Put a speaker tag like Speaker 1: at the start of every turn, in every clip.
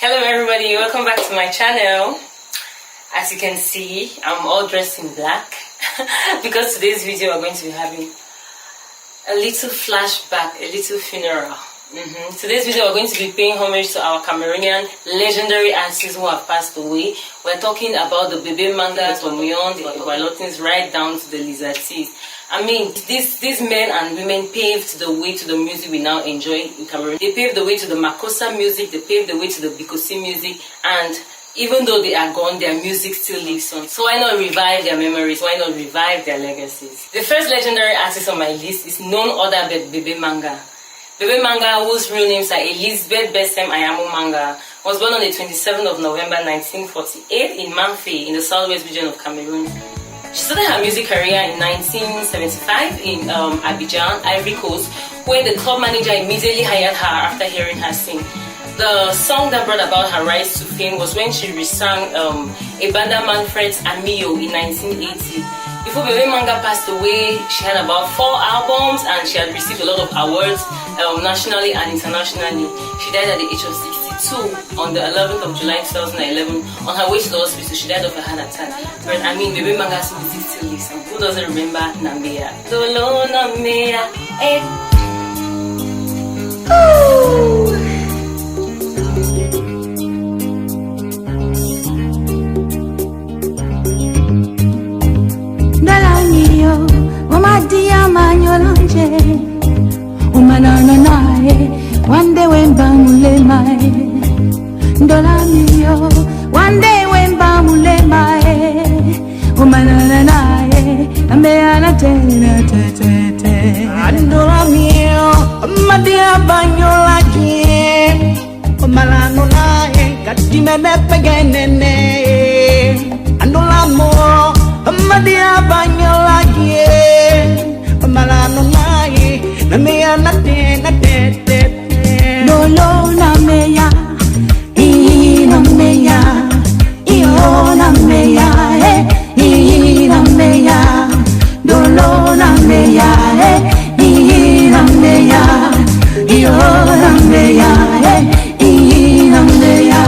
Speaker 1: Hello everybody, welcome back to my channel. As you can see, I'm all dressed in black because today's video we're going to be having a little flashback, a little funeral. Today's video we're going to be paying homage to our Cameroonian legendary artists who have passed away. We're talking about the VB Manga, the Ibalotins, right down to the Jastis. I mean, these men and women paved the way to the music we now enjoy in Cameroon. They paved the way to the Makossa music, they paved the way to the Bikosi music, and even though they are gone, their music still lives on. So why not revive their memories? Why not revive their legacies? The first legendary artist on my list is none other but VB Manga. VB Manga, whose real names are Elizabeth Besem Ayamu Manga, was born on the 27th of November 1948 in Manfé, in the southwest region of Cameroon. She started her music career in 1975 in Abidjan, Ivory Coast, where the club manager immediately hired her after hearing her sing. The song that brought about her rise to fame was when she resang Ebanda Manfred's Amiyo in 1980. Before VB Manga passed away, she had about 4 albums and she had received a lot of awards nationally and internationally. She died at the age of 62 on the 11th of July 2011. On her way to the hospital, she died of a heart attack. But I mean, VB Manga's music still lives. Who doesn't remember Nambeya? Dolo Nambeya, eh.
Speaker 2: One day when bamule mai, dola miyo. One day when bamule mai, umanana nae, ambeana te. Dola miyo, madia banyola kie, umalano nae, katime me pegenene. Dola mo, madia banyola kie, umalano nae, ambeana te. Dolo na meya, na meya, na meya, na meya. Dolo na meya, na meya, na meya, na meya.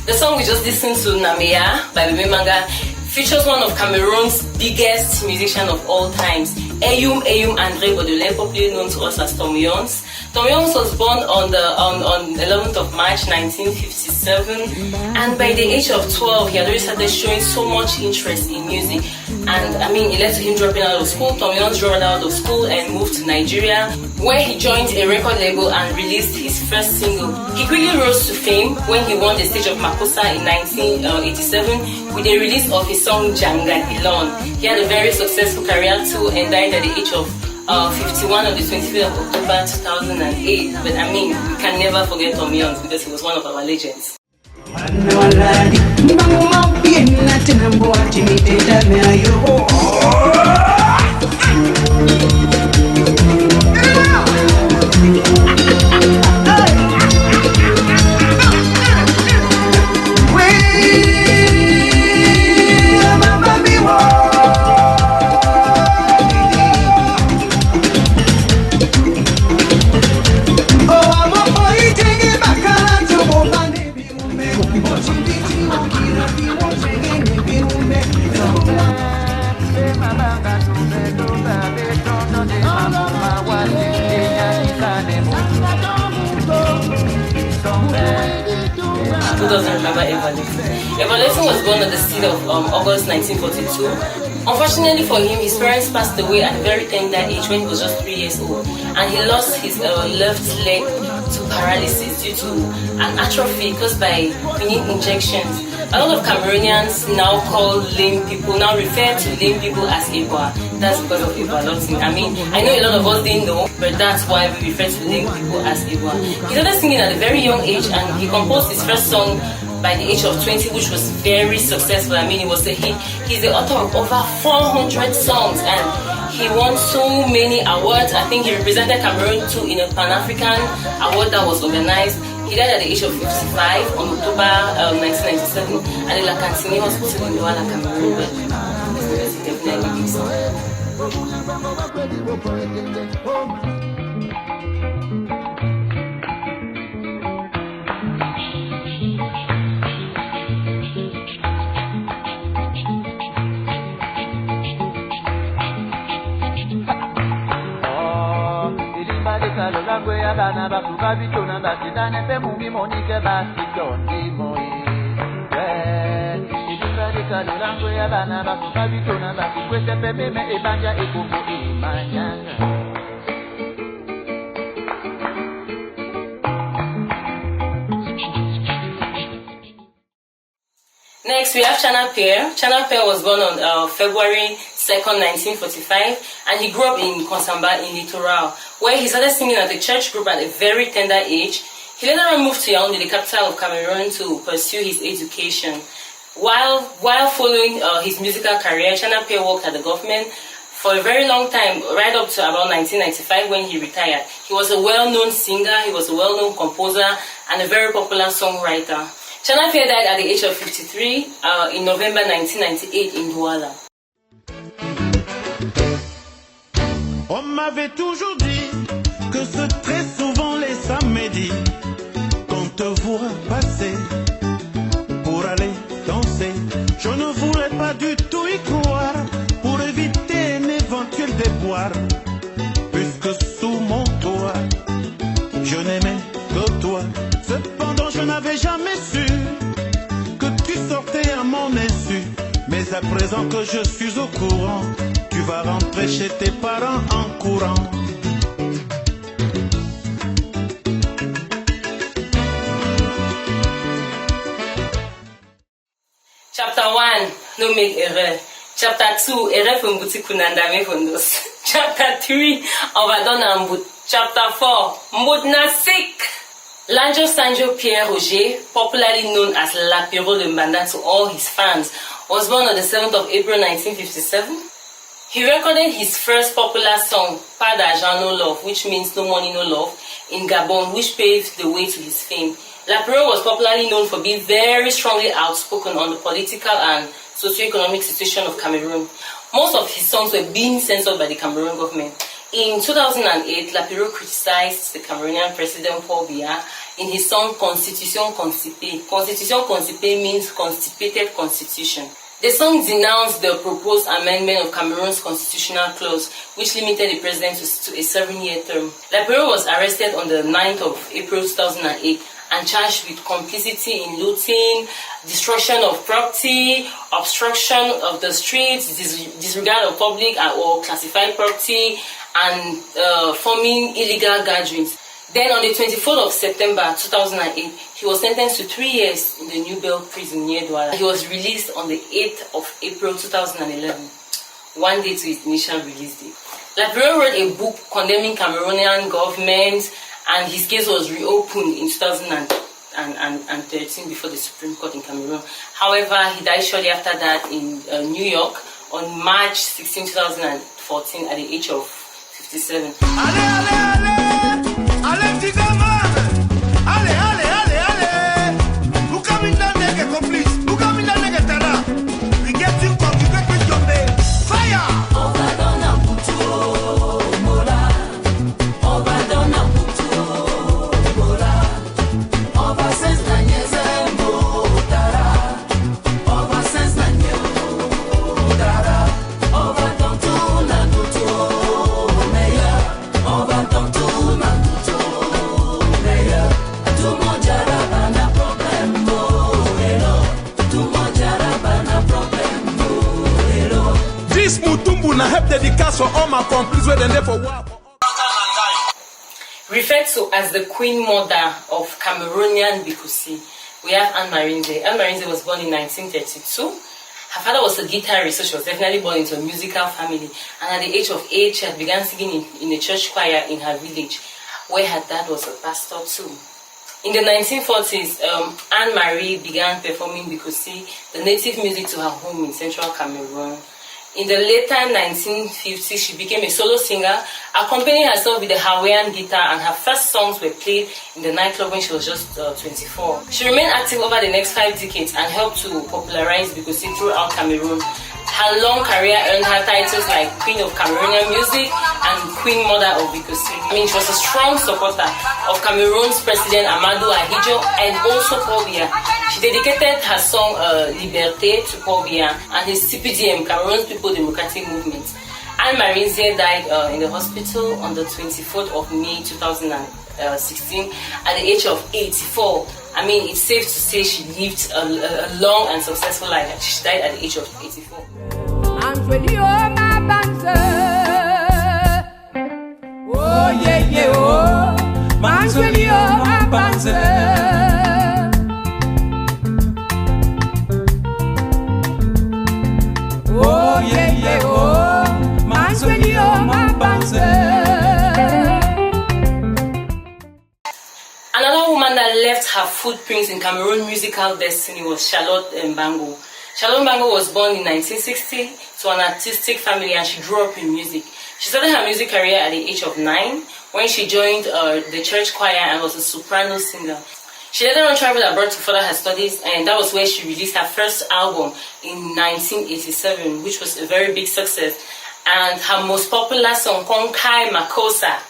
Speaker 1: The song we just listened to, Nambeya by VB Manga, features one of Cameroon's biggest musicians of all times, Eyum André Baudelaire, popularly known to us as Tom Jones. Tom Jones was born on 11th of March 1957, and by the age of 12, he had already started showing so much interest in music. And I mean, it led to him dropping out of school. Tom Jones dropped out of school and moved to Nigeria, where he joined a record label and released his first single. He quickly rose to fame when he won the stage of Makossa in 1987 with the release of his song Janga Ilon. He had a very successful career too and died at the age of 51 on the 25th of October 2008. But I mean, we can never forget Tom Jones because he was one of our legends. 2000 remember Evaluation was born on the 6th of August 1942. Unfortunately for him, his parents passed away at a very tender age when he was just 3 years old, and he lost his left leg to paralysis due to an atrophy caused by quinine injections. A lot of Cameroonians now refer to lame people as Eboa. That's because of Evaluation. I mean, I know a lot of us didn't know, but that's why we refer to lame people as Eboa. He started singing at a very young age, and he composed his first song by the age of 20, which was very successful. I mean, it was a hit. He's the author of over 400 songs, and he won so many awards. I think he represented Cameroon too in a Pan-African award that was organized. He died at the age of 55 on October 1997 at the La Cantine Hospital in Douala, Cameroon. But his definitely big song.
Speaker 3: langwe ya bana basuka bitona basitane pe mungi monike basitondi moi. Idika langwe ya bana basuka bitona basikwete pe meme ebanja ekoko imanyanga.
Speaker 1: Next, we have Chantal Fia. Chantal Fia was born on February 2nd, 1945, and he grew up in Konsamba in Littoral, where he started singing at a church group at a very tender age. He later on moved to Yaoundé, the capital of Cameroon, to pursue his education. While following his musical career, Chantal Fia worked at the government for a very long time, right up to about 1995 when he retired. He was a well-known singer, he was a well-known composer, and a very popular songwriter. Chantal Fia died at the age of 53 in November 1998 in Douala.
Speaker 4: On m'avait toujours dit que c'est très souvent les samedis qu'on te voit passer pour aller danser. Je ne voulais pas du tout y croire pour éviter un éventuel déboire, puisque sous mon toit je n'aimais que toi. Cependant je n'avais jamais su que tu sortais à mon insu. Mais à présent que je suis au courant, tu vas rentrer chez tes parents en courant.
Speaker 1: Chapter 1, no make erreur. Chapter 2, erreur from Butikunandame Fondos. Chapter 3, Overdone Mbut. Chapter 4, Mbut na sick. Lanjo Sanjo Pierre Roger, popularly known as Lapiro de Mbanda to all his fans, was born on the 7th of April 1957. He recorded his first popular song, Pas d'argent, no love, which means no money, no love, in Gabon, which paved the way to his fame. Lapiro was popularly known for being very strongly outspoken on the political and socio-economic situation of Cameroon. Most of his songs were being censored by the Cameroon government. In 2008, Lapiro criticized the Cameroonian president Paul Biya in his song Constitution Constipée. Constitution Constipée means constipated constitution. The song denounced the proposed amendment of Cameroon's constitutional clause, which limited the president to a 7-year term. Lapiro was arrested on the 9th of April 2008 and charged with complicity in looting, destruction of property, obstruction of the streets, disregard of public or classified property, and forming illegal gatherings. Then on the 24th of September 2008, he was sentenced to 3 years in the New Bell prison near Douala. He was released on the 8th of April 2011, one day to his initial release date. Lapiro wrote a book condemning Cameroonian government, and his case was reopened in 2013 before the Supreme Court in Cameroon. However, he died shortly after that in New York on March 16, 2014 at the age of 57. Referred to as the Queen Mother of Cameroonian Bikusi, we have Anne Marinze. Anne Marinze was born in 1932. Her father was a guitarist, so she was definitely born into a musical family. And at the age of 8, she had begun singing in a church choir in her village, where her dad was a pastor too. In the 1940s, Anne-Marie began performing Bikusi, the native music, to her home in central Cameroon. In the later 1950s, she became a solo singer, accompanying herself with a Hawaiian guitar, and her first songs were played in the nightclub when she was just 24. She remained active over the next 5 decades and helped to popularize Bikusi throughout Cameroon. Her long career earned her titles like Queen of Cameroonian Music and Queen Mother of Bikusi. She was a strong supporter of Cameroon's President Amadou Ahidjo and also Paul Biya. She dedicated her song Liberté to Paul Biya and his CPDM, Cameroon's People Democratic Movement. Anne-Marie died in the hospital on the 24th of May 2016 at the age of 84. I mean, it's safe to say she lived a long and successful life. She died at the age of 84.
Speaker 2: Oh yeah yeah oh, oh yeah yeah oh,
Speaker 1: Another woman that left her footprints in Cameroon musical destiny was Charlotte Mbango. Charlotte Mbango was born in 1960 to an artistic family, and she grew up in music. She started her music career at the age of 9 when she joined the church choir and was a soprano singer. She later on traveled abroad to further her studies, and that was where she released her first album in 1987, which was a very big success. And her most popular song, Konkai Makosa,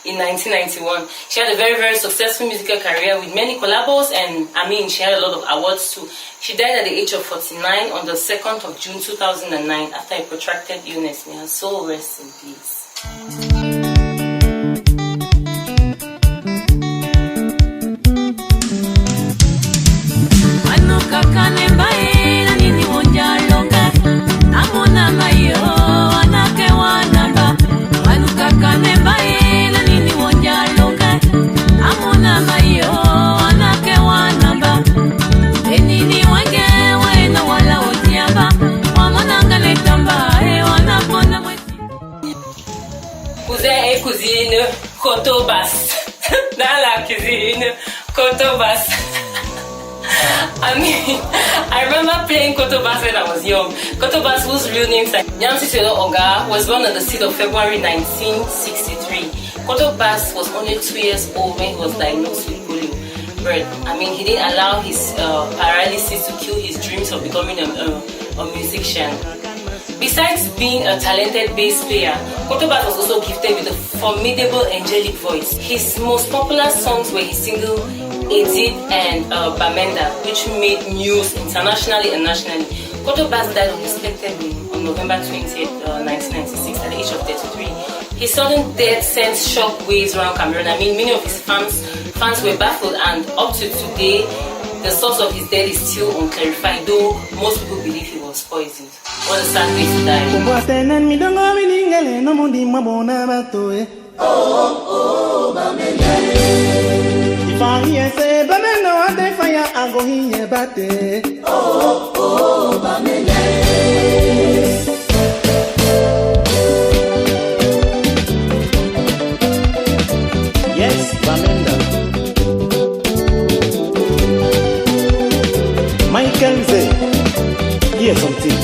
Speaker 1: in 1991. She had a very, very successful musical career with many collabos, and I mean, she had a lot of awards too. She died at the age of 49 on the 2nd of June 2009 after a protracted illness. May her soul rest in peace. Cuisine Córdoba. Dans la cuisine Córdoba. I mean, I remember playing Córdoba when I was young. Córdoba, whose real name is Nyamsi Oga, was born on the 6th of February 1963. Córdoba was only 2 years old when he was diagnosed with polio. But I mean, he didn't allow his paralysis to kill his dreams of becoming a musician. Besides being a talented bass player, Córdoba was also gifted with a formidable angelic voice. His most popular songs were his single Edith and Bamenda, which made news internationally and nationally. Córdoba died unexpectedly on November 20th, 1996 at the age of 33. His sudden death sent shock waves around Cameroon. I mean, many of his fans were baffled, and up to today, the source of his death is still unclarified, though most people believe he was poisoned. What a sad way to die.
Speaker 4: Yes, Bamenda. Michael Z. Here's something.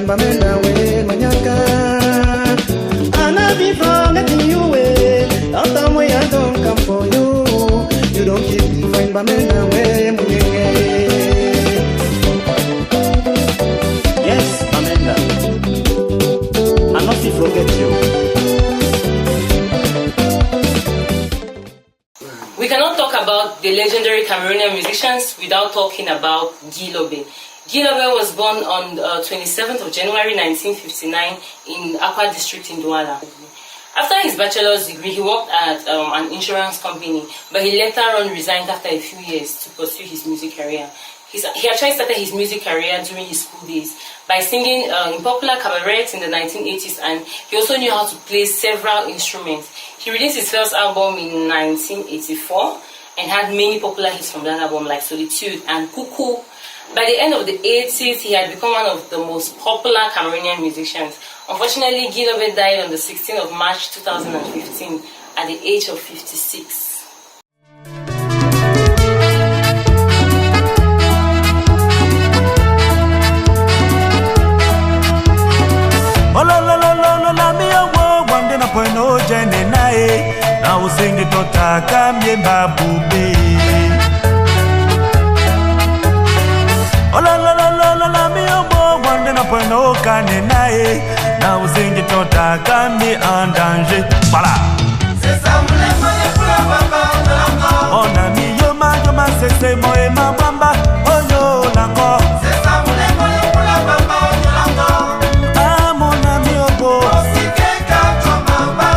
Speaker 4: Bamenda we manyaka, I'll be forgetting you way. Last time when I don't come for you, you don't keep me fine. Bamenda we manyaka. Yes, Bamenda, I'll not forget you.
Speaker 1: We cannot talk about the legendary Cameroonian musicians without talking about Gil Evans. Gil Evans was born on 27th of January 1959 in Akwa district in Douala. After his bachelor's degree, he worked at an insurance company, but he later on resigned after a few years to pursue his music career. He actually started his music career during his school days by singing in popular cabarets in the 1980s, and he also knew how to play several instruments. He released his first album in 1984 and had many popular hits from that album like Solitude and Cuckoo. By the end of the 80s, he had become one of the most popular Cameroonian musicians. Unfortunately, Gil Evans died on the 16th of March 2015 at the age of 56.
Speaker 5: Now sing it to Takami en danger. Voilà. C'est ça, on a mis yo ma c'est moi et ma bamba, oh yo, l'encore.
Speaker 3: C'est ça, mon école, pour la bamba, on l'entend.
Speaker 5: Ah, mon ami, oh beau.
Speaker 3: Aussi quelqu'un comme bamba,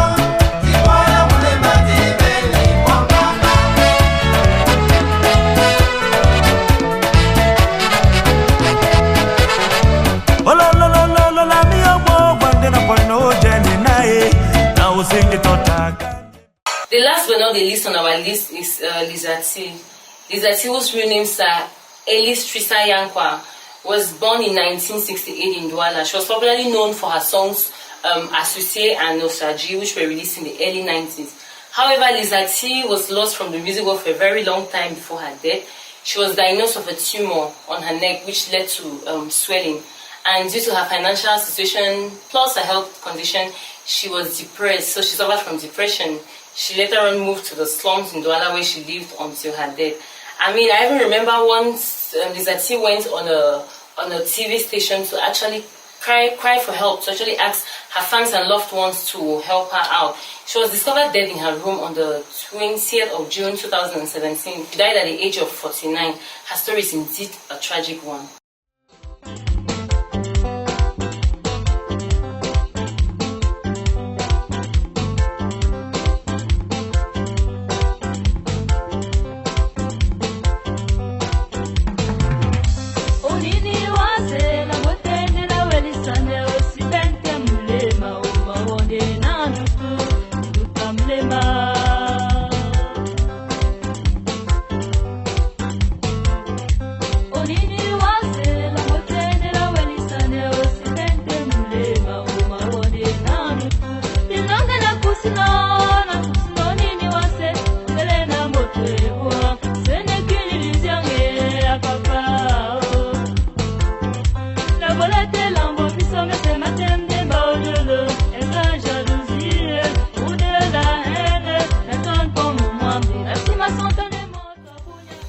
Speaker 3: qui voit la moule m'a dit, belle, bon bamba.
Speaker 5: Oh la la la la la la, mi oh beau, one day na boy no Jenny nae, now we sing it all time.
Speaker 1: The last but not the least on our list is Lizati. Lizati, whose real name is Elis Trisa Yankwa, was born in 1968 in Douala. She was popularly known for her songs Associé and Nostalgie, which were released in the early 90s. However, Lizati was lost from the music world for a very long time before her death. She was diagnosed with a tumor on her neck, which led to swelling. And due to her financial situation plus her health condition, she was depressed. So she suffered from depression. She later on moved to the slums in Douala, where she lived until her death. I mean, I even remember once Lizati went on a TV station to actually cry for help, to actually ask her fans and loved ones to help her out. She was discovered dead in her room on the 20th of June 2017. She died at the age of 49. Her story is indeed a tragic one.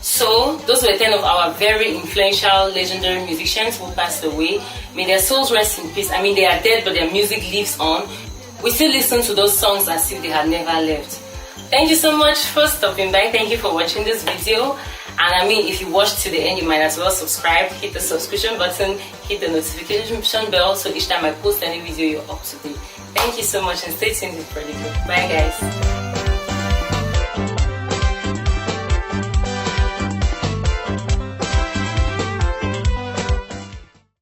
Speaker 1: So, those were 10 of our very influential, legendary musicians who passed away. May their souls rest in peace. I mean, they are dead, but their music lives on. We still listen to those songs as if they had never left. Thank you so much for stopping by. Thank you for watching this video. And I mean, if you watched to the end, you might as well subscribe, hit the subscription button, hit the notification bell, so each time I post any video, you're up to date. Thank you so much and stay tuned for the video. Bye guys.